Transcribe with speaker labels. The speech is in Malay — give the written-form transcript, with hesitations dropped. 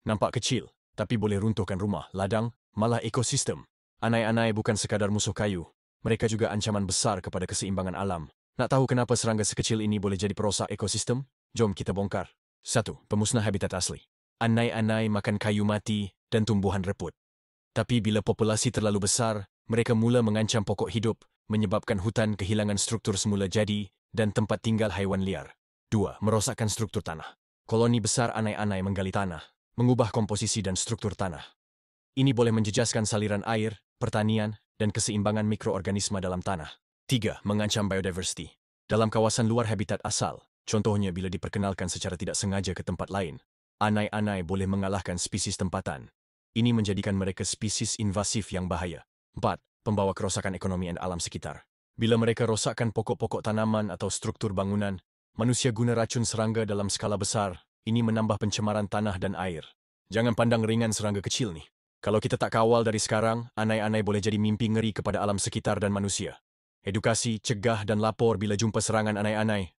Speaker 1: Nampak kecil, tapi boleh runtuhkan rumah, ladang, malah ekosistem. Anai-anai bukan sekadar musuh kayu. Mereka juga ancaman besar kepada keseimbangan alam. Nak tahu kenapa serangga sekecil ini boleh jadi perosak ekosistem? Jom kita bongkar. 1. Pemusnah habitat asli. Anai-anai makan kayu mati dan tumbuhan reput. Tapi bila populasi terlalu besar, mereka mula mengancam pokok hidup, menyebabkan hutan kehilangan struktur semula jadi dan tempat tinggal haiwan liar. 2. Merosakkan struktur tanah. Koloni besar anai-anai menggali tanah, mengubah komposisi dan struktur tanah. Ini boleh menjejaskan saliran air, pertanian, dan keseimbangan mikroorganisme dalam tanah. 3. Mengancam biodiversity. Dalam kawasan luar habitat asal, contohnya bila diperkenalkan secara tidak sengaja ke tempat lain, anai-anai boleh mengalahkan spesies tempatan. Ini menjadikan mereka spesies invasif yang bahaya. 4. Pembawa kerosakan ekonomi dan alam sekitar. Bila mereka rosakkan pokok-pokok tanaman atau struktur bangunan, manusia guna racun serangga dalam skala besar. Ini menambah pencemaran tanah dan air. Jangan pandang ringan serangga kecil nih. Kalau kita tak kawal dari sekarang, anai-anai boleh jadi mimpi ngeri kepada alam sekitar dan manusia. Edukasi, cegah dan lapor bila jumpa serangan anai-anai.